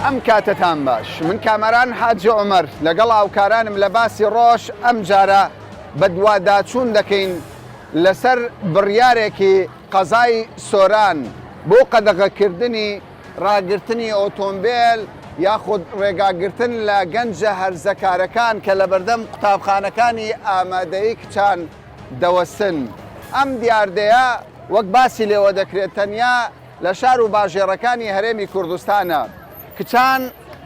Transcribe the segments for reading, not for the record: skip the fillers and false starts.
ئەم کاتتان باش من کامەران حاجی عومەر لەگەڵ هاوکارانم لە باسی ڕۆژ ئەم جارە بە دوواداچوون دەکەین لەسەر بڕیارێکی قەزای سۆران بۆ قەدەغەکردنی ڕاگررتنی ئۆتۆمبیل یاخود ڕێگاگرتن لە گەنجە هەرزەکارەکان کە لە بەردەم قوتابخانەکانی ئامادەیی کچان دەوەستن. ئەم دیاردەیە وەک باسی لێوە دەکرێت تەنیا لە شار و باژێڕەکانی هەرێمی کوردستانە. کچان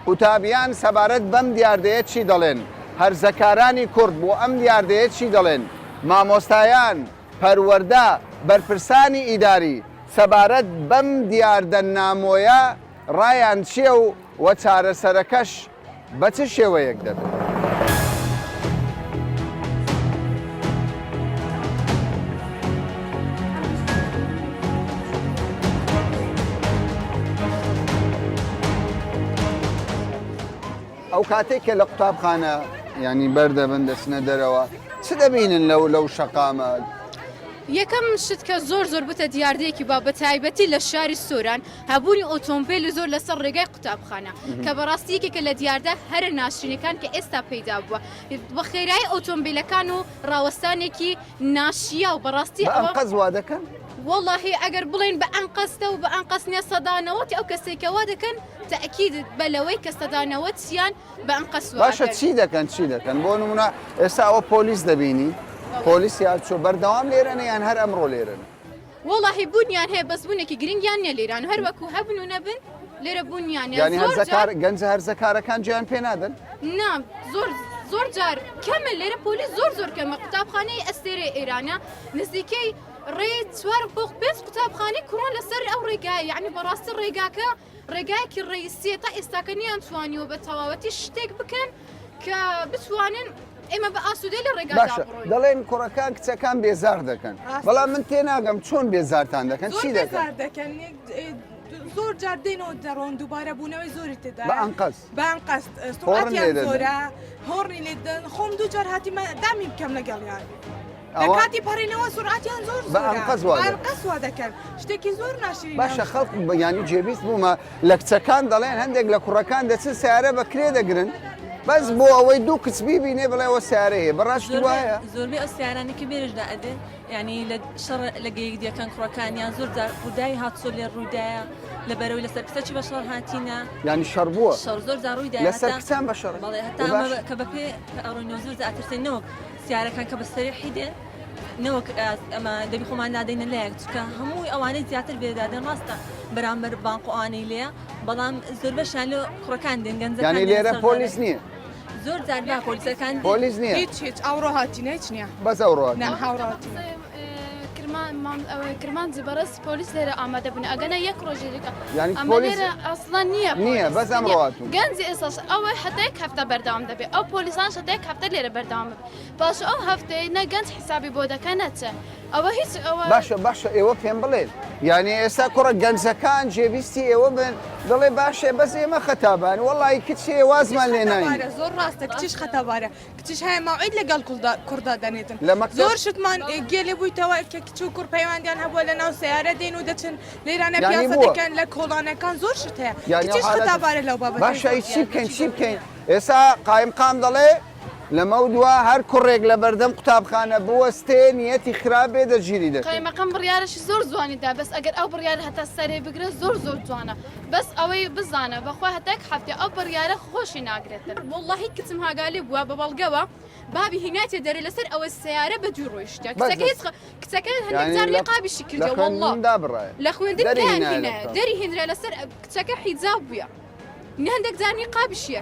قوتابیان سەبارەت بەم دیاردەیە چی دەڵێن؟ هەرزەکارانی کورد بۆ ئەم دیاردەیە چی دەڵێن؟ مامۆستایان، پەروەردە، بەرپرسانی ئیداری سەبارەت بەم دیاردە نامۆیە ڕایان چییە و چارەسەرەکەش بە چ شێوەیەک دەبێت؟ ئەو کاتێک کە لە قوتابخانە ینی بەردەبن دەچنە دەرەوە چ دەبینن لەو شەقامە؟ یەکەم شت کە زۆر بوتە دیاردەیەکی با بە تایبەتی لە شاری سۆران هەبوونی ئۆتۆمبیل زۆر لەسەر ڕێگای قوتابخانە کە بەڕاستیەکێکە لە دیاردە هەرە ناشرینەکان کە ئێستا پەیدا بووە بە خێرایی ئۆتۆمبیلەکان و ڕاوەستانێکی ناشیە و بەڕاستی ئەنقەز وا دەکەن؟ واللهی ئەگەر بڵێن بە ئەنقەستە و بە ئەنقەستنیە سەدانەوەتی ئەو کەسێکەوە دەکەن تەئکید بەلەوەی کە سەدانەوەتیان بە ئەنقەس باشە چی دەکەن بۆ نمونە ئێستا ئەوە پۆلیس دەبینی پۆلیس یا چۆ بەردەوام لێرەنە یان هەر ئەمڕۆ لێرن؟ واللهی بوونیان هەیە بەس بوونێکی گرنگیان نیە لێران هەر وەکو هەبن و نەبن لێرە بوونیان ینی گەنج هەرزەکارەکان گویان پێ نادەن؟ نا زۆر جار کەمە لێرە پۆلیس زۆر کەمە قوتابخانەی ئەستێرە ئێرانە نزیکەی ڕێ 4 بۆ 5 قوتابخانەی کوڕان لەسەر ئەو ڕێگایە یعنی بەڕاستی ڕێگاکە ڕێگایەکی ڕئیسیە تا ئێستاکەنیان توانیوە بە تەواوەتی شتێک بکەن کە بتوانن ئێمە بە ئاسوودەی لە ڕێگا دەڵێن کوڕەکان کچەکان بێزار دەکەن بەڵام من تێناگەم چۆن بێزارتان دەکەن چی دەکەن زۆر جار دێنەوە دەڕۆن دووبارە بوونەوەی زۆری تێدا بە ئەنقەست سوڵاتیان زۆرە هۆڕی لێدن خۆم دوو جار هاتیمە دامی بکەم لەگەڵیان لە کاتی پەڕینەوە سورعاتیان زۆر بە ئەنقەز وا دەکەن شتێکی زۆر ناشرین باشە خەڵک ینی جێبیست بوومە لە کچەکان دەڵێن هەندێک لە کوڕەکان دەچن سیارە بەکرێ دەگرن بەس بۆ ئەوەی دوو کچ بیبینێ بڵێەوە سیارە هەیە بەڕاستی وایە زۆربەی ئەو سیارانێکی بێژدا ئەدەن ینی لە شەڕ لە گەیەک دیەکان کوڕەکانیان زۆر ڕوودای هاتسۆ لێ ڕوودایە لە بەرەوەی لەسەر کچەی بە شەڕ هاتینە ینی شەڕ بووە شەڕ زۆر ڕوویدا لەسەر کچان بە شەڕ بەڵێ هەتا کە بەپێ ئەڕۆنیۆ زۆر ئاترسێنەوە سیارەکان کە بەسەری دێن نەوەک ئەمە دەبی خۆمان نادەینە لایەک چکە هەمووی ئەوانەی زیاتر بێدادەن ڕاستە بەرامبەر بانق و ئانەی لێە بەڵام زۆر بەشان لە کوڕەکان دێن گەنجەکان ینی لێرە پۆلیس نییە زۆر جار با پۆلیسەکان پۆلیس نییە هیچ ئەوڕۆ هاتینە هیچ نییە بەس ئەوڕۆ هاوڕاتی کرمانجی بەڕست پۆلیس لێرە ئامادە بوون ئەگەنە یەک ڕۆژێکە لێرە ئەسڵان نییە بەس ئەمڕاتون گەنجی ئێساش ئەوەی هەتەیەک هەفتە بەردەوام دەبێت ئەو پۆلیسان شتێک هەفتە لێرە بەردەوام بێت باش ئەو هەفتەیە نە گەنج حسابی بۆ دەکە نەچە ئەوە هیچ ئەوە باشە ئێوە پێم بڵێن یعنی ئێستا کوڕە گەنجەکان جێویستی ئێوە بن دەڵێ باشێ بەس ئێمە خەتابان وەڵی کچێ وازمان لێناین زۆر ڕاستە کچیش خەتەبارە کچیش هەیە ماوعید لەگەڵ کوڕدا دەنێتن زۆر شتمان گێلێ بوویتەوە کە کچ و کوڕ پەیوەندیان هەبووە لە ناو سیارە دێن و دەچن لێرانە پیاسە دەکەن لە کۆڵانەکان زۆر شت هەیە کچیش خەتەبارە لەو بابەت باشە چی بکەین ئێستا قایم دەڵێ لەمە دووە هەر کوڕێک لە بەردەم قوتابخانە بوەستێ نیەتی خراپێ دەگیری دەکەن قایمەکەم بڕیارەشی زۆر جوانیدا بەس ئەگەر ئەو بڕیار هەتا سەرێ بگرێت زۆر جوانە بەس ئەوەی بزانە بەخوا هەتاک هەفتێ ئەو بڕیارە خۆشی ناگرێتن واللهی کچم هاگالی بووە بە بەڵگەوە بابی هیناتێ دەرێ لەسەر ئەوە سیارە بە دوو ڕۆیشتە کچەکە هەندێک جار لێقابیشی کردە والله لە خوێندن دەری هێنرا لەسەر کچەکە حیجاب بووە هەندێک جار قابیشیە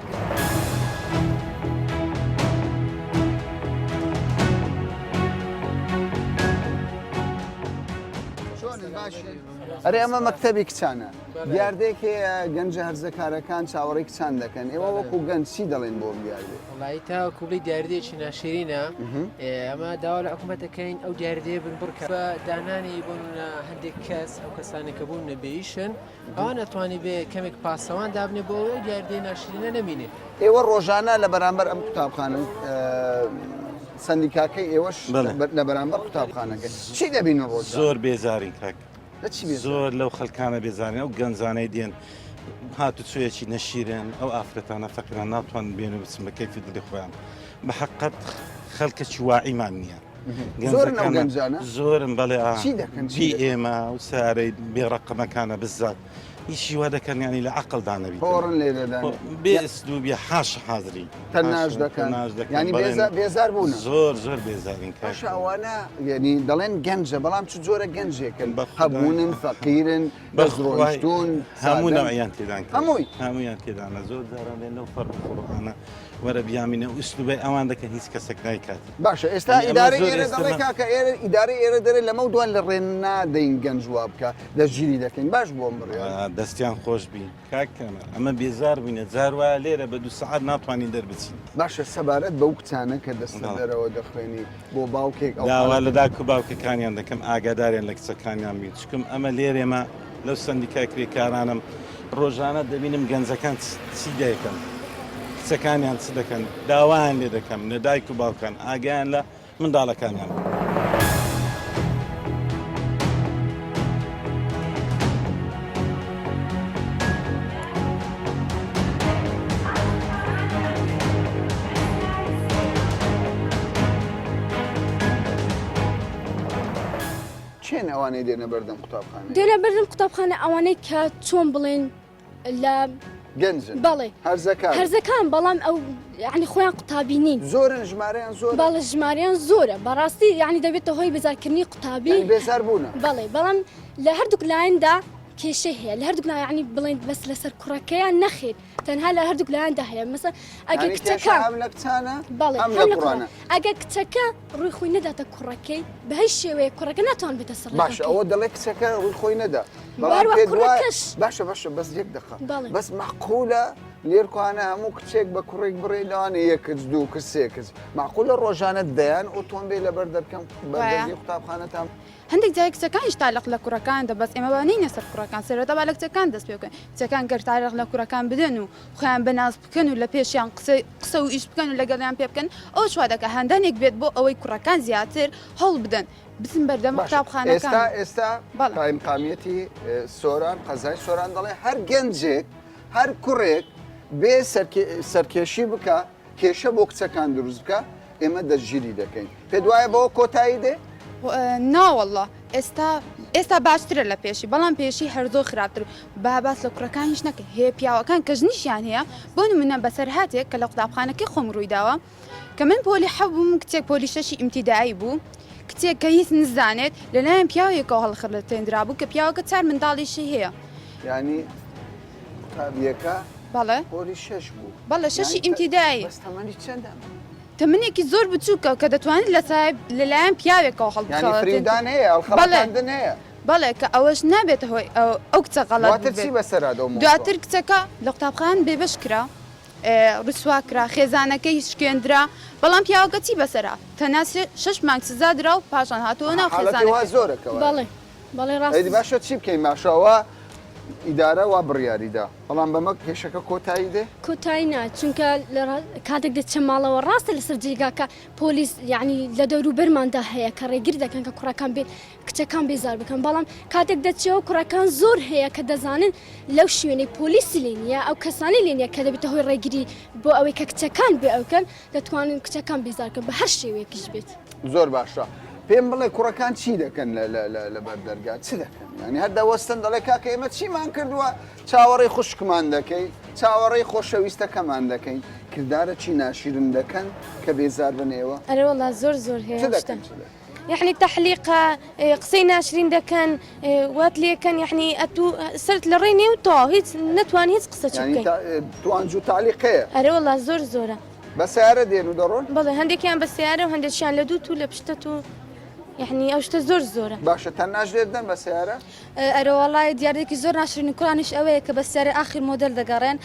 ئەرێ ئەمە مەکتەبی کچانە دیاردێکی گەنجە هەرزەکارەکان چاوەڕێی کچان دەکەن ئێوە وەکو گەنج چی دەڵێن بۆ دیاردێ وڵی تا کوبلی دیاردێکی ناشرینە ئەمە داوا لە حکوومەت دەکەین ئەو دیاردێ بن بڕکە بە دانانی بۆن هەندێک کەس ئەو کەسانی کە بوون نەبێیشن ئەوە نەتوانانی بێ کەمێک پاسەوان دابنێ بۆ ئەو دیاردێ ناشرینە نەمینێ ئێوە ڕۆژانە لە بەرامبەر ئەم قوتابخانە سندیکاکەی ئێوەش لە بەرامبەر قوتابخانەکە چی دەبین ڕۆژ زۆر بێزارین کاک لە چی زۆر لەو خەڵکانە بێزانین ئەو گەنجانەی دێن هاتو شوية نشيرين أو ئافرەتانە فەقیران ناتوان بێنە بچن بە کەیفی دڵی خۆیان بە حەقەت خەڵکێکی واعیمان نییە زۆرن ئەو گەنجانە زۆرن بەڵێ چی دەکەن بی ئێمە و سارەی بێڕەقەمەکانە بزات هیچی وا دەکەن ینی لە عەقڵدا نەبیت پۆڕن لێ دەدەن بێ ئەسلوبی حاش حاضری تەناژ دەکەن ینی بێزار بوون زۆر بێزارین کاش ئەوانە یعنی دەڵێن گەنجە بەڵام چ جۆرە گەنجێکن هەبوونن فەقیرن بەزڕۆشتون هەموو نەوعیان تێدان هەموویان تێدانە زۆر جاران لێن لەو فەرق قورئانە وەرە بیامینە و ئوسلوبەی ئەوان دەکەن هیچ کەسێک نایکات باشە ئێستا ئیدارەی ئێرە دەڵێ کاکە ئێرە ئیدارەی ئێرە دەرێت لەمە دوان لە ڕێن نادەین گەنج وا بکە دەستگیری دەکەین باش بۆم بڕێ دەستیان خۆش بین کاکەمە ئەمە بێزار بووینە جار وایە لێرە بە 2 سەعات ناتوانین دەربچین باشە سەبارەت بەو کچانە کە دەستە دەرەوە دەخوێنی بۆ باوکێک داوا لە داک و باوکەکانیان دەکەم ئاگاداریان لە کچەکانیان بین چکم ئەمە لێرێمە لەو سندیکای کرێکارانم ڕۆژانە دەبینم گەنجەکان چی دەیەکەن کچەکانیان چ دەکەن داوایان لێ دەکەم لە دایک و باوکان ئاگیان لە منداڵەکانیان چێن ئەوانەی دێنە بەردەم قوتابخانە دێنە بەردەم قوتابخانە ئەوانەی کە چۆن بڵێن لە گەنجن بەڵێ هەرزەکان بەڵام ئەو یعنی خۆیان قوتابی نین زۆرن ژمارەیان زۆر باڵە ژمارەیان زۆرە بەڕاستی یعنی دەبێتە هۆی بێزارکردنی قوتابی بێزار بوونە بەڵێ بەڵام لە هەردووک لایەندا کێشە هەیە لە هەردووک یعنی بڵێن بەس لەسەر کوڕەکەیان نەخێت تەنها لە هەردووک لایەندا هەیە مەسەڵەن ئەگەر کچەکە لە کچانە بەڵێ ئەگەر کچەکە ڕووی خۆی نەداتە کوڕەکەی بە هیچ شێوەیە کوڕەکە ناتوان بێتە سەر باش ئەوە دەڵێ کچەکە ڕووی خۆی نەدا باشە بەس یەک دقە بەس مەعقولە لێرکوانە هەموو کچێک بە کوڕێک بڕێ لەوانە یەکچ دوو کچ سێ کچ معقولە ڕۆژانە دەیان ئۆتۆمبیل لەبەر دەکەم بەردەمی قوتابخانەتان هەندێک جای کچەکان هیچ تاالق لە کوڕەکان دەبەست ئێمە بانینە سەر کوڕەکان سەرەتا با لە کچەکان دەست پێ بکەن کچەکان گەر تاالق لە کوڕەکان بدەن و خۆیان بەناز بکەن و لە پێشیان قسە و ئیش بکەن و لەگەڵیان پێ بکەن ئەو شوا دەکە هەندانێک بێت بۆ ئەوەی کوڕەکان زیاتر هەڵ بدەن بچن بەردەم قوتابخانەکان ئێستا قایمقامیەتی سۆران قەزای سۆران دەڵێ هەر گەنجێک هەر کوڕێک بێ سەرکێشی بکە کێشە بۆ کچەکان دروست بکە ئێمە دەستگیری دەکەین پێ دوایە بەوە کۆتایی دێ ناوەڵڵە ئێستا باشترە لە پێشی بەڵام پێشی هەردۆ خراپتر با باس لە کوڕەکان هیچ نەکە هەیە پیاوەکان کە ژنیشیان هەیە بۆ نمونە بەسەر هاتێک کە لە قوتابخانەکەی خۆم ڕوویداوە کە من پۆلی حەبووم کچێک پۆلی شەشی ئیمتیدایی بوو کچێک کە هیچ نزانێت لەلایەن پیاوێکەوە هەڵخڕ لە تێنرا بوو کە پیاوەکە 4 منداڵیشی هەیە ینی قوتابیەکە بەڵێ پۆلی شەش بوو بەڵێ شەشی ئیمتیدایی بەستەمەنی چەندە تەمنێکی زۆر بچووکە کە دەتوانێت لەلایەن پیاوێکەوە هەڵفریدان هەیە هەڵخەڵاندن هەیە بەڵێ کە ئەوەش نابێتە هۆی ئەو کچە غەڵەت دواتر کچەکە لە قوتابخانە بێبەش کرا ڕسوا کرا خێزانەکەی شکێندرا بەڵام پیاوەکە چی بەسەرا تەنها 6 مانگ سزا درا و پاشان هاتووە ناو خێزانەکە زۆرەکەوە بەڵێ ڕاستی باشە چی بکەین ماشەوە ئیدارە وا بڕیاریدا بەڵام بەمە کێشەکە کۆتایی دێ کۆتایی نا چونکە کاتێک دەچە ماڵەوە ڕاستە لەسەر جێگاکە پۆلیس یعنی لە دەوروبەرماندا هەیە کە ڕێگیر دەکەن کە کوڕەکان بێت کچەکان بێزار بکەن بەڵام کاتێک دەچێەوە کوڕەکان زۆر هەیە کە دەزانن لەو شوێنەی پۆلیسی لێنە ئەو کەسانی لێنە کە دەبێتە هۆی ڕێگیری بۆ ئەوەی کە کچەکان بێ ئەوکەن دەتوانن کچەکان بێزارکەن بە هەر شێوەیەکیش بێت زۆر باشە پێم بڵێ کوڕەکان چی دەکەن لە بەردەرگا چ دەکەن ینی هەر دەوەستن دەڵێ کاکە ئێمە چیمان کردووە چاوەڕێی خوشکمان دەکەی چاوەڕێی خۆشەویستەکەمان دەکەین کردارە چی ناشیرن دەکەن کە بێزار بنێەوە ئەرێ وەڵا زۆر هەیە يعني تحليق قصينا 20 دكان وات لي كان يعني اتو صرت لريني وطاهيت نتوان هيت قصه يعني توانجو تعليقيه اري والله زوره بسياره دينو ضرون والله عندي كان بسياره وعندي شان لدوت ولا بشتتو يعني اوشت زوره باشا تناش جدا بسياره اري والله ديارك زور ناشرين كرانش اويك بسياره اخر موديل دقارين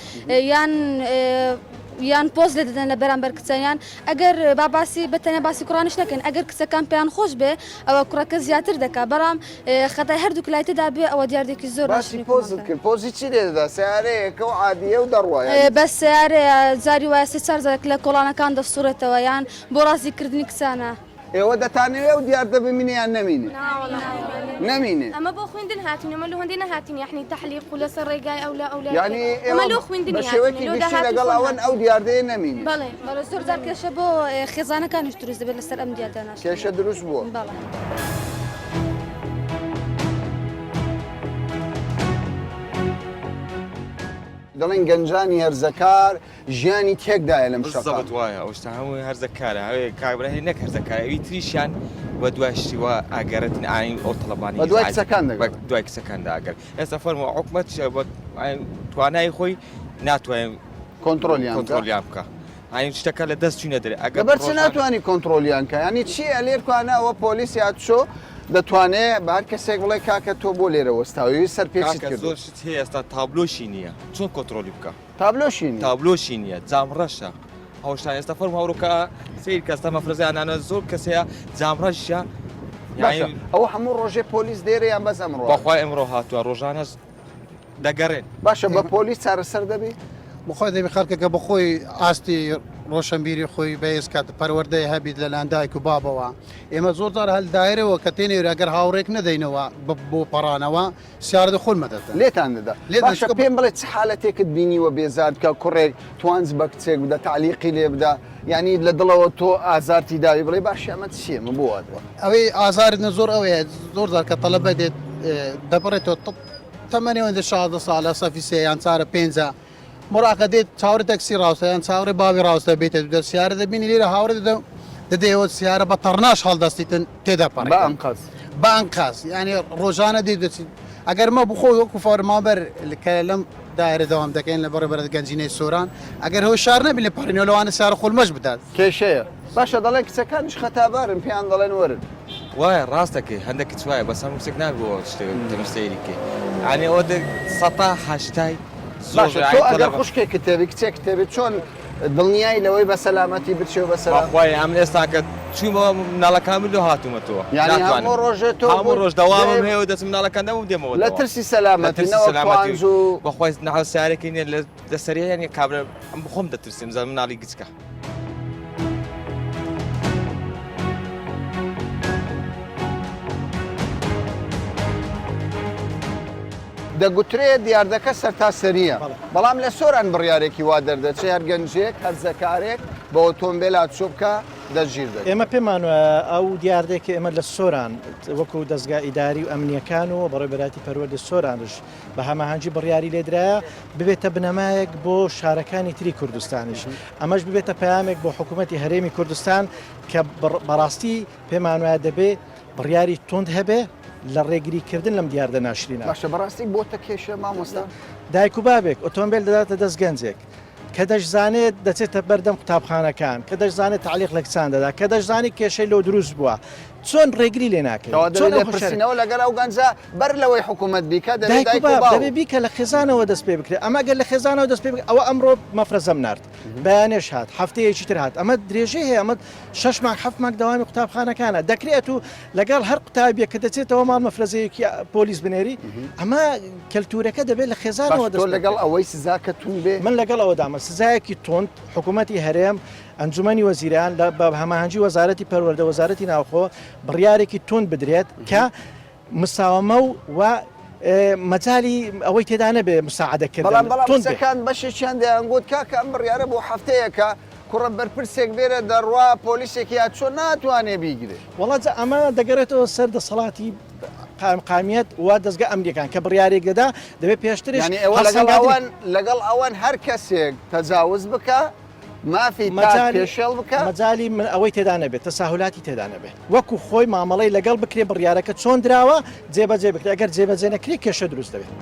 یان پۆز لە دەدەن لە بەرامبەر کچەیان ئەگەر باباسی بەتەنە باسی کوڕانش نەکەن ئەگەر کچەکان پێیان خۆش بێ ئەوە کوڕەکە زیاتر دەکا بەڵام خەتای هەردوو لایتەدا بێ ئەوە دیاردێکی زۆر پۆزی چی لێدا سیارەیەکە و عادیە و دەڕوایە بە سیارە زاری وایە 3 لە کۆڵانەکان دەسوورێتەوە یان بۆ ڕازیکردنی کچانە ئێوە دەتانەوێ و دیار دەبمینیان نەمینێ نەمینێ ئەمە بۆ خوێندن هاتین ئەمە لە هەندێ نەهاتین یحنی تەحلیق و لەسەر ڕێگای ئەو لە یعنی ئەمە لۆ خوێندنی بە شێوەیەکی گشتی لەگەڵ ئەوەن ئەو دیاردەیە نەمینێ بەڵێ بەڵێ زۆر جار کێشە بۆ خێزانەکانیش دروست دەبێت لەسەر ئەم دیارداناش کێشە دروست بووە بەڵێ دەڵێن گەنجانی هەرزەکار ژیانی تێکدایە لەم شەقا بالضبط وایە ئەوشتا هەمووی هەرزەکارە هەوێ کابراهی نەک هەرزەکارە ئەوی تریشیان بە دوای شتیوە ئاگەرەتن ئاین ئەو تەڵەبانی بە دوای کچەکان دەگەن دوای کچەکاندا ئاگەر ئێستا فەرمووە حکومەت توانای خۆی ناتوانێت کۆنتڕۆلیان بکە ئاین شتەکە لە دەست چوونە دەرێ ئەگەر بەرچ ناتوانانی کۆنتڕۆلیان کە ینی چی ئەلێرکوانە ئەوە پۆلیسی هاتشۆ دەتوانێت بە هەر کەسێک بڵێ کاکە تۆ بۆ لێرە وەستاوی سەر پێچیت کرد زۆر شت هەیە ئێستا تابلۆشی نییە چۆن کۆنتڕۆلی بکە تابلۆشی نییە جامڕەشە هەوشتان ئێستا فەرم هەوڕۆکە سیر کەستا مەفرەزیانانە زۆر کەسەیە جامڕەشە ئەوە هەموو ڕۆژێ پۆلیس دێرە یان بەس ئەمڕۆ بەخوای ئەمڕۆ هاتووە ڕۆژانەش دەگەڕێن باشە بە پۆلیس چارەسەر دەبێت بخۆی دەبی خەڵکەکە بەخۆی ئاستی ڕۆشنبیری خۆی بەیس کات پەروەردەی هەبیت لە لاندایک و بابەوە ئێمە زۆر جار هەل دایرەوە کە تێنێ ئەگەر هاوڕێک نەدەینەوە بۆ پەڕانەوە سیاردە خۆلمەدەدە لێتان دەدا باشە پێم بڵێ چ حالەتێکت بینیوە بێزار بکە کوڕێک توانز بە کچێک بدە تعلیقی لێ بدە ینی لە دڵەوە تۆ ئازارتی داوی بڵێ باش ئەمە چیە من بۆواتەوە ئەوەی ئازارنە زۆر ئەوەیە زۆر جار کە تەڵەبە دێت دەبڕێتەوە تەمەنێوەندە 16 ساڵە سەفی سێ یان چارە پێنجە مراقە دێت چاوری تەکسی ڕاستە یان چاوری باوی ڕاستە بێتە دە سیارە دەبینی لێرە هاوڕێ دەدەیەوە سیارە بە تەڕناش هەڵدەستیتن تێدا پەڕ بە ئەنقاز ینی ڕۆژانە دی دەچیت ئەگەر مە بخۆی وەکو فەرمانبەر کە لەم دایرە دەوام دەکەین لە بەڕێبەر گەنجینەی سۆران ئەگەر هەو شار نەبی لە پەڕینەوە لەوانە سیارە خۆلمەش بدات کێشەیە باشە دەڵێن کچەکانش خەتابارن پێیان دەڵێن وەرن وایە ڕاستەکەی هەندێک کچوایە بەس هەموو کچێک نابووە تەمەسەیریکێ ئەنێ ئەوە سەتا هەشتای تۆ ئەگەر خوشکێک کتێبی کچێک کتێبێت چۆن دڵنیایی لەوەی بە سەلامەتی بچێ بە سەڵخوای ئەم ئێستا کە چوومەوە مناڵەکانی لۆ هاتوومەتەوە هەموو ڕۆژێت تۆ هەموو ڕۆژ دەوامم هەیە دەچم مناڵەکان دەمو دێمەوە لە ترسی سەلامەتی بەخوای نەحەو سیارێکی نیە لە سەریانی کابرا بخۆم دەترسیم زە مناڵی گچکە دەگوترێت دیاردەکە سەرتاسەریە بەڵام لە سۆران بڕیارێکی وا دەردەچێ هەر گەنجێک هەر زەکارێک بە ئۆتۆمبیلات چوو بکە دەژیر دەێت ئێمە پێمانوە ئەو دیاردێکی ئێمە لە سۆران وەکو دەستگا ئیداری و ئەمنیەکان و بەڕێبەراتی پەروەردە سۆرانش بە هەماهەنگی بڕیاری لێدرایە ببێتە بنەمایەک بۆ شارەکانی تری کوردستانیش ئەمەش ببێتە پەیامێک بۆ حکوومەتی هەرێمی کوردستان کە بەڕاستی پێمانوایە دەبێت بڕیاری تند هەبێ لە ڕێگریکردن لەم دیاردە ناشرینە باشە بەڕاستی بۆتە کێشە مامۆستا دایک و بابێک ئۆتۆمبیل دەداتە دەست گەنجێک کە دەشزانێت دەچێتە بەردەم قوتابخانەکان کە دەشزانێت تعلیق لە کچان دەدا کە دەشزانی کێشەی لەو دروست بووە چۆن ڕێگری لێ ناکەیتەوە لەگەڵ ئەو گەنجە بەر لەوەی حکوومەت بیکە دەبێ بیکە لە خێزانەوە دەست پێ بکرێت ئەمە گەر لە خێزانەوە دەست پێ ئەوە ئەمڕۆ مەفرەزەم نرد بەیانێش هات هەفتەیەکی تر هات ئەمە درێژەی هەیە ئەمە 6 مانگ 7 مانگ داوامی قوتابخانەکانە دەکرێت و لەگەڵ هەر قوتابیە کە دەچێتەوە ماڵ مەفرەزەیەکی پۆلیس بنێری ئەمە کەلتورەکە دەبێت لە خێزانەوە دەست لەگەڵ ئەوەی سزاکە تون بێ من لەگەڵ ئەوەدامە سزایەکی تند حکوومەتی هەرێم ئەنجومەنی وەزیران بە هەماهەنگی وەزارەتی پەروەردە وەزارەتی ناوخۆ بڕیارێکی تند بدرێت کە مساومە و مەجای ئەوەی تێدا نەبێ مساعدەکردن بەڵامکان بەشێکیان دەیانگوت کاکە ئەم بڕیارە بۆ هەفتەیەکە کوڕە بەرپرسێک بێرە دەڕوا پۆلیسێکی یا چۆن ناتوانێ بیگرێت وڵات ئەمە دەگەڕێتەوە سەر دەسەڵاتی قامیت وا دەستگا ئەمریکان کە بڕیارێک دەدا دەبێت پێشترش لەگەڵ ئەوان هەر کەسێک تەجاوز بکە مافی پێشێڵ بکە مەجای من ئەوەی تێدا نەبێت تەساهولاتی تێدا نەبێت وەکو خۆی مامەڵەی لەگەڵ بکرێ بڕیارەکە چۆن دراوە جێبەجێ بکرێت ئەگەر جێبەجێ نەکرێ کێشە دروست دەبێت.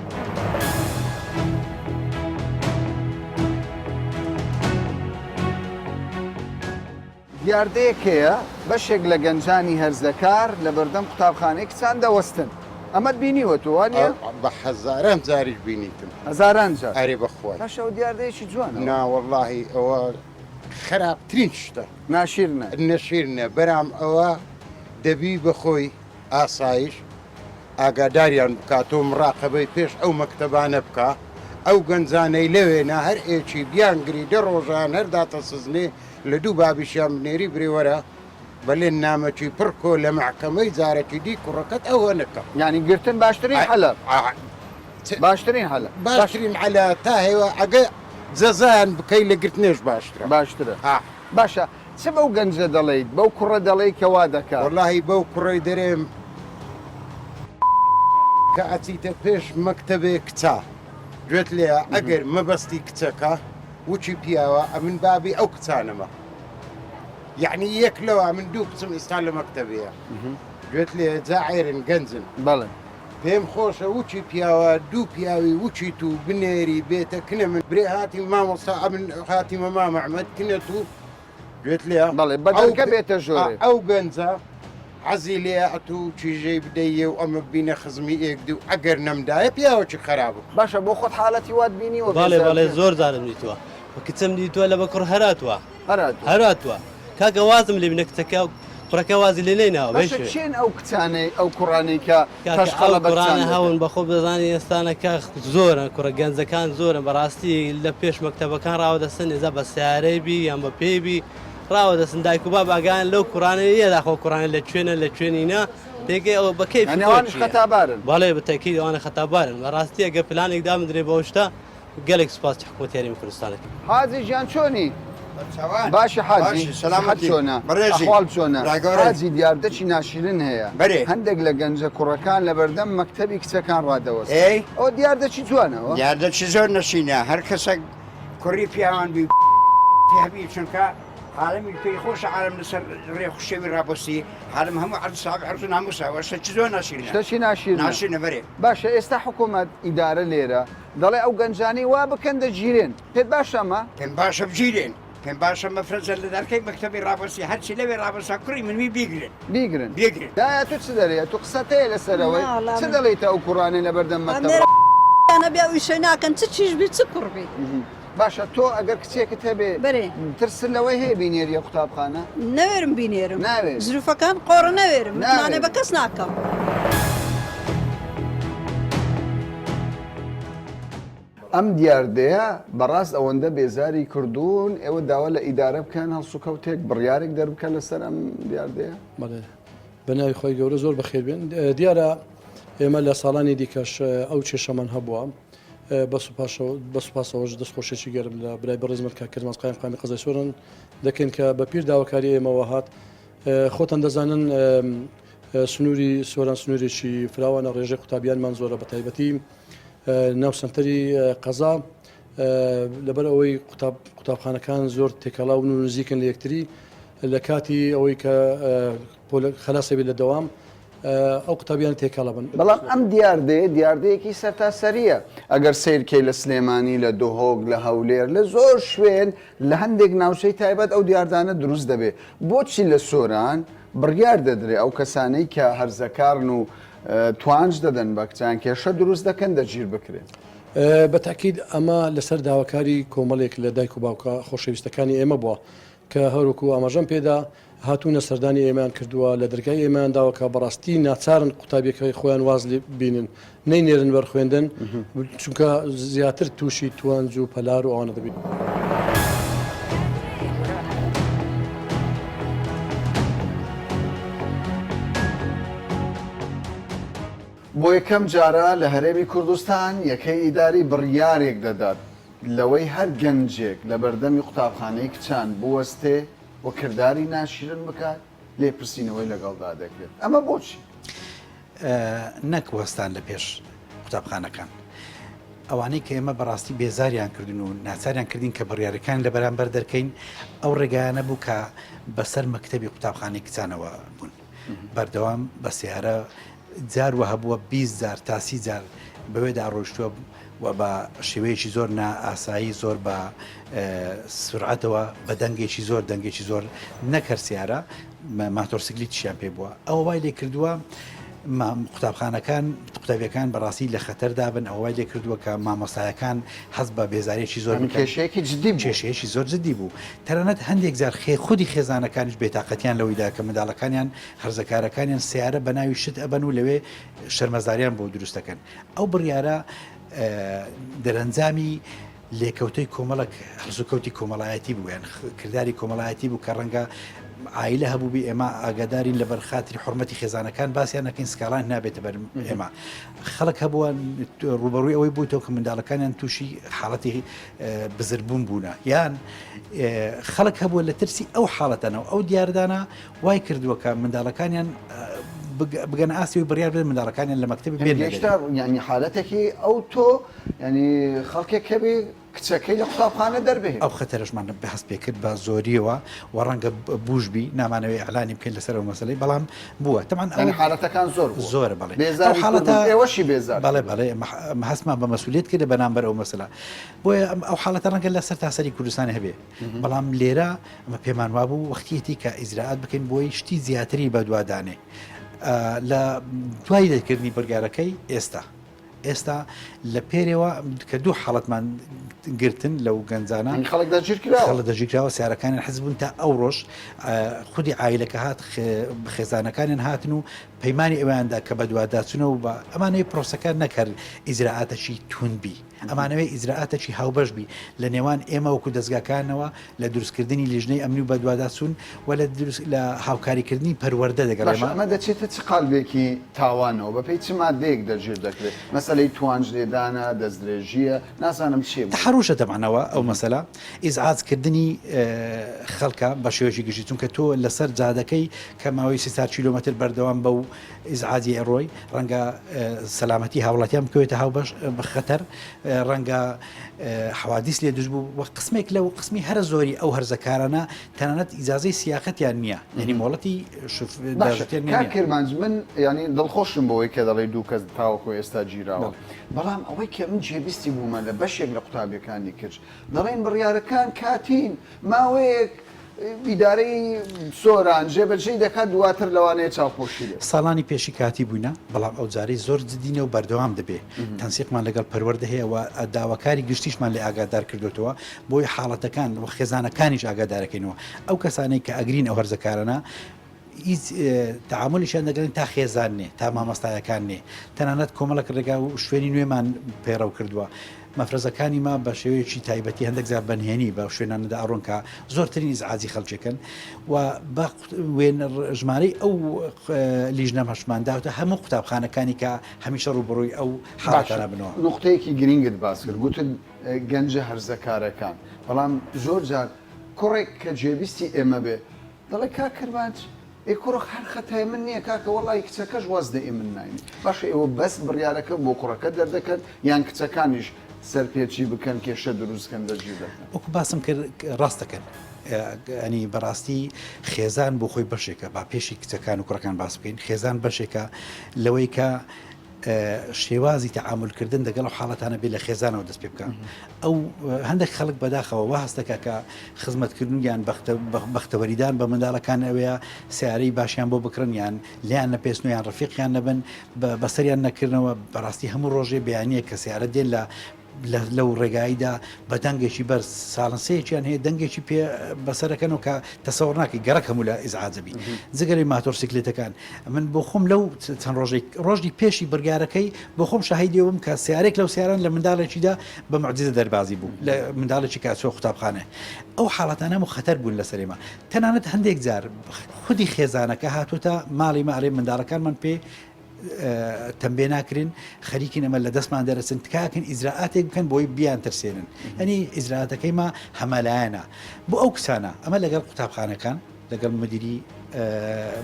دیاردەیەکەیە بەشێک لە گەنجانی هەرزەکار لە بەردەم قوتابخانەی کچان دەوەستن ئەمەت بینیوە تووانە بە هەزاران جاریش بینیتم هەزاران جار ئەرێ بەخوا پاشەوە دیاردەیەکی جوانە ناوەڵڵاهی ئەوە خراپترین شتە ناشیرنە نەشیرنە بەرام ئەوە دەبی بەخۆی ئاسایش ئاگاداریان بکاتۆ مڕاقبەی پێش ئەو مەکتەبانە بکە ئەو گەنجانەی لەوێنە هەر ئێکی بیانگری دە ڕۆژان هەرداتە سزنێ لە دوو بابیشیان بنێری برێوەرە بەلێن نامەکی پڕکۆ لە محکەمەی جارێکی دی کوڕەکەت ئەوە نەکە یعنی گرتن باشترین حەلە باشترین حەلە باشترین حەلە تا هێوە ئەگە جەزایان بکەی لە گرتنێش باشترە باشە چ بەو گەنجە دەڵێیت بەو کوڕە دەڵێی کەوا دەکات وەڵاهی بەو کوڕی دەرێم کە ئەچیتە پێش مەکتەبێ کچە گوێت لێ ئەگەر مەبەستی کچەکە وچی پیاوە ئەمن بابی ئەو کچانەمە یعنی یەک لەوە من دوو بچم ئێستا لە مەکتەبەیە گوێت لێ جاعێرن گەنجن بەڵێ پێم خۆشە وچی پیاوە دوو پیاوی وچیت و بنێری بێتە کنە من برێ هاتی مامۆستا ئەمن هاتی مەما مەحمەد کنێت و گوێت لێ بەڵێ بەدەڵکە بێتە ژۆرێ ئەو گەنجە عەزی لێ ئەتو چیژەی بدەیە و ئەمە بینە خزمی ئێکدی و ئەگەر نەمدایە پیاوەکی خراپە باشە بۆ خۆت حاڵەتی وات بینیوە بەڵێ زۆر جارم دیتووە کچم دیتووە لە بە کوڕ هەراتوە هەراتوە کاکە وازم لێ بنە کچەکە کوڕەکە وازی لێ نیناوە چێن ئەو کچانەی ئەو کوڕانەی کە قڕانە هەون بەخۆ بزانانی ئێستانەکە زۆرە کوڕە گەنجەکان زۆرن بەڕاستی لە پێش مەکتەبەکان ڕاوەدەسن ێزا بە سیارەی بی یان بە پێیبی ڕاوەدەسن دایک و باب ئاگان لەو کوڕانەی یەداخۆ کوڕانە لە کوێنە لە کوێنینە تێگەی ئەوە بەکەی خەتابارن بەڵێ بەتەکی ئەوانە خەتابارن بەڕاستی ئەگە پلانێک دامدرێ بە شتا گەلێک سوپاس حکوومەتیاری کوردستانێک حاجی ژیان چۆنی باشە حاجی سەلامەت چۆنە ئەحواڵ چۆنە حاجی دیاردەچی ناشرین هەیە هەندێک لە گەنجە کوڕەکان لە بەردەم مەکتەبی کچەکان ڕادەوەست ئەو دیاردەچی جوانەوە دیاردەچی زۆر نەشینە هەر کەسێک کوڕی پیاوان بی هەبی چونکە عالمی پێی خۆش عالم لەسەر ڕێخوشێوی ڕابستی حالم هەموو عرض عرض ناموساوە شتێکی زۆر ناشرینە شتێکی ناشرینە بەرێ باشە ئێستا حکوومەت ئیدارە لێرە دەڵێ ئەو گەنجانی وا بکەن دەگیرێن پێت باشەمە پێم باشە بگیرێن پێم باشە مەفرەزە لە دەرکەی مەکتەبی ڕابستی هەرچی لەوێ ڕابستا کوڕی منوی بیگرن دایە تو چ دەرەیە تو قسەتەیە لەسەرەوەی چ دەڵێیتە ئەو کوڕانەی لە بەردەم مەکتەب بیا ویشەی ناکەن چ چیش بی چ کوڕبی باشە تۆ ئەگەر کچێکت هەبێ ترسن لەوەی هەیە بینێریە قوتابخانە نەوێرم بینێرم زروفەکان قۆڕە نەوێرم مانێ بە کەس ناکەم ئەم دیاردەیە بەڕاست ئەوەندە بێزاری کردوون ئێوە داوا لە ئیدارە بکەن هەڵسوکەوتێک بڕیارێک دەربکە لەسەر ئەم دیاردەیە بەناوی خۆی گەورە زۆر بەخێر بێن دیارە ئێمە لە ساڵانی دیکەش ئەو کێشەمان هەبووە بە سوپاسەوەش دەستخۆشێکی گەرم لە برای بەڕێزمەت کاکردمان قایم قامی قەزای سۆرن دەکەین کە بە پیر داواکاری ئێمەوە هات خۆتان دەزانن سنووری سۆران سنوورێکی فراوانە ڕێژەی قوتابیانمان زۆرە بە تایبەتی ناو سنتەری قەزا لەبەر ئەوەی قوتابخانەکان زۆر تێکەڵاون و نزیکن لە یەکتری لە کاتی ئەوەی کە خلاصی بێت لە دەوام ئەو قوتابیان تێکەڵە بن بەڵام ئەم دیاردەیەکی سەرتاسەریە ئەگەر سیرکەی لە سلێمانی لە دۆهۆک لە هەولێر لە زۆر شوێن لە هەندێک ناوچەی تایبەت ئەو دیاردانە دروست دەبێت بۆچی لە سۆران بڕیار دەدرێ ئەو کەسانەی کە هەرزەکارن و توانج دەدەن بە کچان کێشە دروست دەکەن دەگیر بکرێن بە تاکید ئەمە لەسەر داواکاری کۆمەڵێک لە دایک و باوکە خۆشەویستەکانی ئێمە بووە کە هەروکو ئاماژەم پێدا هاتوونە سەردانی ئێمان کردووە لە دەرگای ئێمان داوەکە بەڕاستی ناچارن قوتابیەکەی خۆیان واز بینن نەینێرن بەرخوێندن چونکە زیاتر تووشی توانج و پەلار و ئەوانە دەبین. بۆ یەکەم جارە لە هەرێمی کوردستان یەکەی ئیداری بڕیارێک دەدات لەوەی هەر گەنجێک لە بەردەمی قوتابخانەی کچان بوەستێ و کردداری ناشرن بکات لێپرسینەوەی لەگەڵدا دەکرێت ئەمە بۆچی؟ نەکوەستان لە پێش قوتابخانەکان ئەوانەی کە ئێمە بەڕاستی بێزاریان کردن و ناچاریان کردین کە بڕیارەکان لە بەرامبەر دەرکەین ئەو ڕێگایانە بوو کە بەسەر مەکتەبی قوتابخانەی کچانەوە بوون بەردەوام بە سیارە جار وە هەبووە 20 جار تا 30 جار بەوێدا ڕۆیشتووە و بە شێوەیەکی زۆر نائاسایی زۆر بە سرعەتەوە بە دەنگێکی زۆر نەکەر سیارە ماتۆرسیکلیتیشیان پێ بووە ئەوە وای لێ کردووە قوتابیەکان بەڕاستی لە خەتەردا بن ئەوە وای لێ کردووە کە مامۆستایەکان حەز بە بێزارێکی زۆر کێشەیەکی زۆر جدی بوو تەنانەت هەندێک جار خودی خێزانەکانیش بێتاقەتیان لەوەیدا کە منداڵەکانیان هەرزەکارەکانیان سیارە بە ناوی شت ئەبەن و لەوێ شەرمەزاریان بۆ دروستەکەن ئەو بڕیارە دەرەنجامی لێکەوتەی کۆمەڵک هەرزوکەوتی کۆمەڵایەتی بوو یان کردداری کۆمەڵایەتی بوو کە ڕەنگە عیلە هەبوو بی ئێمە ئاگادارین لەبەر خاتری حرمەتی خێزانەکان باسییان نەکەین سکاڵان نابێتە بەر ئێمە خەڵک هەبووە ڕوبەڕووی ئەوەی بوویتەوە کە منداڵەکانیان تووشی حاڵەتی بزربوون بوونە یان خەڵک هەبووە لە ترسی ئەو حاڵەتەنەوە ئەو دیاردانە وای کردووە کە منداڵەکانیان بگەن ئاسی و بڕیار بدەن منداڵەکانیان لە مەکتەبی هێشتا ینی حالەتێکی ئەو تۆ ینی خەڵکێک کەبێ کچەکەی لە قوتابخانە دەربێت ئەو خەتەرشمان بەهەست پێ کرد بە زۆریەوە و ڕەنگە بوشبی نامانەوەی ئەعلانی بکەین لەسەرەوە مەسەلەی بەڵام بووە تەمان ئەو حالەتەکان زۆر بەڵێ حالەتە ئێوەشی بێزار بەڵێ بەڵێ هەستمان بە مەسئولیت کرد بەرامبەر ئەو مەسەلا بۆیە ئەو حالەتە ڕەنگە لە سەر تاسەری کوردستانی هەبێ بەڵام لێرە ئەمە پێمان وابوو وەختیەتی کە ئیزراعات بکەین بۆی شتی زیاتری بە دوادانێ لە دوای دەرکردنی بڕیارەکەی ئێستا لە پێرەوە کە دوو حاڵەتمان گرتن لەو گەنجانە خەڵک دەژیرکراوە سیارەکانیان حەزبوون تا ئەو ڕۆژ خودی عیلەکە هات خێزانەکانیان هاتن و پەیمانی ئەویاندا کە بە دوواداچونەوە بە ئەمانەوەی پرۆسەکان نەکرد ئیزراعاتەکی توونبی ئەمانەوەی ئیزراعاتەکی هاوبەشبی لە نێوان ئێمە وەکو دەستگاکانەوە لە دروستکردنی لیژنەی ئەمنی و بە دوواداچوون و لە هاوکاریکردنی پەروەردە دەگەڵ ئەمە دەچێتە چ قالبێکی تاوانەوە بەپێی چ مادەیەک دەژیر دەکرێت مەسەلەی توانجلێدانە دەستدرێژیە نازانم چێ هەروشە دەمانەوە ئەو مەسەلا ئیزعاجکردنی خەڵکە بە شێوەیەکی گشتی چونکە تۆ لەسەر جادەکەی کە ماوەی 300 کیلومتر بەردەوام بە و ئیزعاجی ئەڕۆی ڕەنگە سەلامەتی هاوڵاتیان بکەوێتە هاوبەش بەخەتەر ڕەنگە حوادیس لێ دوش بوو وە قسمێک لەو قسمی هەر زۆری ئەو هەرزەکارانە تەنانەت ئیزازەی سیاقەتیان نییە یعنی مۆڵەتی کرمانج من ینی دڵخۆشم بەوەی کە دەڵێ دوو کەس تاوەکو ئێستا گیراوە بەڵام ئەوەی کە من جێبیستی بوومە لە بەشێک لە قوتابیەکانی کرد دەڵێن بڕیارەکان کاتین ماوەیەک ئیدارەی سۆران جێبەجێی دەکات دواتر لەوانەیە چاوپۆشی ساڵانی پێشی کاتی بووینە بەڵام ئەو جارەی زۆر جدینە و بەردەوام دەبێ تەنسیقمان لەگەڵ پەروەردە هەیە و داواکاری گشتیشمان لێ ئاگادار کردوێتەوە بۆی حاڵەتەکان و خێزانەکانیش ئاگادارەکەینەوە ئەو کەسانەی کە ئەگرین ئەو هەرزەکارانە هیچ تعاملیشان دەگەن تا خێزان نێ تا مامەستایەکان نێ تەنانەت کۆمەڵک ڕێگا و شوێنی نوێمان پێڕەو کردووە مەفرەزەکانی ما بە شێوەیەکی تایبەتی هەندێک زار بەنهێنی بە شوێنانەدا ئەڕۆنکە زۆرترین ئیزعاجی خەڵکێکن و بە وێن ژمارەی ئەو لیژنە هەشمانداوتە هەموو قوتابخانەکانی کە هەمیشە ڕوبڕووی ئەو حاڵاتانە بنەوە نقطەیەکی گرنگت باس کرد گوتن گەنجە هەرزەکارەکان بەڵام زۆر جار کوڕێک کە جێبیستی ئێمە بێ دەڵێ کا کرمانج کوڕک هەر خەتای من نییە کاکە وەڵی کچەکەش وەزدەی من ناینی باشە ئێوە بەس بڕیارەکە بۆ کوڕەکە دەردەکەن یان کچەکانیش سەرپێچی بکەن کێشە دروستکەن دەرجی دەکەن وەکو باسم کرد ڕاست دەکەن ئەنی بەڕاستی خێزان بۆ خۆی بەشێکە با پێشی کچەکان و کوڕەکان باس بکەین خێزان بەشێکە لەوەی کە شێوازی تەعاملکردن دەگەڵ و حاڵەتانە بێ لە خێزانەوە دەست پێ بکەن ئەو هەندێک خەڵک بەداخەوە وا هەستەکە کە خزمەتکردنیان بەختەوەریدان بە منداڵەکان ئەوەیە سیارەی باشیان بۆ بکڕن یان لیان نەپێستنیان ڕفیقیان نەبن بەسەریان نەکردنەوە بەڕاستی هەموو ڕۆژێ بەیانیە کە سیارە دێن لەو ڕێگاییدا بە دەنگێکی بەر ساڵنسەیەکیان هەیە دەنگێکی پێ بەسەرەکەنەوە کە تەسەوڕ ناکەی گەڕک هەموو لە ئیزعاجەبی جگەری ماتۆرسیکلێتەکان من بۆ خۆم لەو چەند ڕۆژی پێشی بڕیارەکەی بۆ خۆم شاهیدەوەم کە سیارێک لەو سیاران لە منداڵێکیدا بە معجزە دەربازی بوو لە منداڵێکی کاتۆ قوتابخانە ئەو حاڵەتانە و خەتەر بوون لەسەرێمە تەنانەت هەندێک جار خودی خێزانەکە هاتوتە ماڵی ماڵێ منداڵەکانمان پێ تەمبێ ناکرین خەریکی نەمە لە دەستمان دەرەچن تکاکن ئیزراعاتێک بکەن بۆی بیان ترسێنن ئەنی ئیزراعاتەکەی ما هەمەلایەنە بۆ ئەو کسانە ئەمە لەگەڵ قوتابخانەکان لەگەڵ مدیری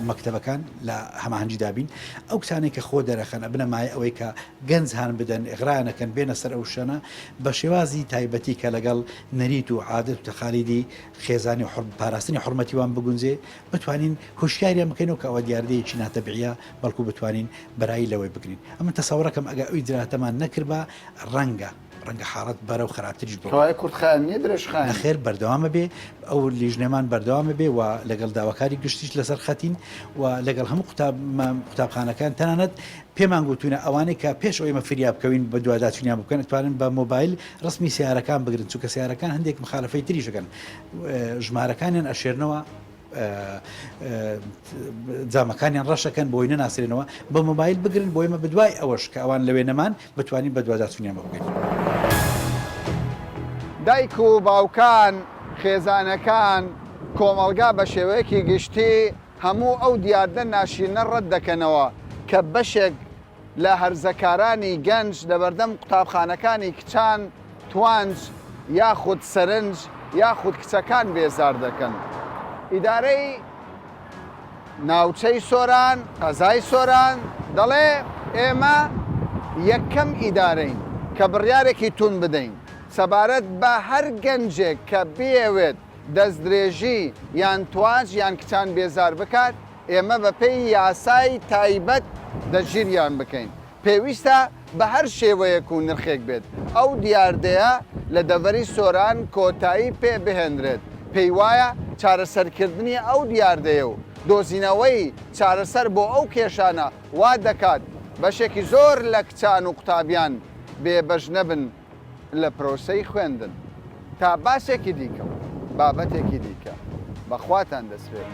مەکتەبەکان لە هەماهەنگی دابین ئەو کسانێک کە خۆ دەرەخەنە بنە مای ئەوەی کە گەنج هاان بدەن ئغرانەکەن بێنە سەر ئەو شەنە بە شێوازی تایبەتی کە لەگەڵ نەریت و عادەت و تەخالیدی خێزانی و پاراستنی حرمەتیوان بگونجێ بتوانین هوشیاریان بکەینەوە کە ئەوە دیاردەیەکی ناتەبعیە بەڵکو بتوانین بەرایی لەوەی بگرین ئەمە تەسەوڕەکەم ئەگە ئەوی جراتەمان نەکرد بە ڕەنگە حاڵەت بەرە و خراپتریش کورتخانیە درێژخان خێر بەردەوامە بێ ئەو لیژنەمان بەردەوامە بێ و لەگەڵ داواکاری گشتیش لەسەر خەتین و لەگەڵ هەموو قوتابخانەکان تەنانەت پێمان گوتونە ئەوانەی کە پێش ئەوەی مەفریا بکەوین بە دوواداچونیان بکەن توانن بە مۆبایل ڕسمی سیارەکان بگرن چونکە سیارەکان هەندێک مخالفەی تریشەکەن ژمارەکانیان ئەشێرنەوە جامەکانیان ڕەشەکەن بۆی نەناسرێنەوە بە مۆبایل بگرن بۆ ئێمە بدوای ئەوەش کە ئەوان لەوێ نەمان بتوانین بە دوواداچونیان بکەین. دایک و باوکان خێزانەکان کۆمەڵگا بە شێوەیەکی گشتی هەموو ئەو دیاردە ناشینە ڕەت دەکەنەوە کە بەشێک لە هەرزەکارانی گەنج لەبەردەم قوتابخانەکانی کچان توانج یاخود سەرنج یاخود کچەکان بێزار دەکەن. ئیدارەی ناوچەی سۆران قەزای سۆران دەڵێ ئێمە یەکەم ئیدارەین کە بڕیارێکی تون بدەین سەبارەت بە هەر گەنجێک کە بێوێت دەستدرێژی یان توانج یان کچان بێزار بکات ئێمە بە پێی یاسای تایبەت دەگیریان بکەین. پێویستە بە هەر شێوەیەک و نرخێک بێت. ئەو دیاردەیە لە دەڤەری سۆران کۆتایی پێ بهێنرێت. پێی وایە چارەسەرکردنی ئەو دیاردەیە و دۆزینەوەی چارەسەر بۆ ئەو کێشانە وا دەکات بەشێکی زۆر لە کچان و قوتابیان بێبەش نەبن لە پرۆسەی خوێندن. تا باسێکی دیکە و بابەتێکی دیکە بەخواتان دەسوێت.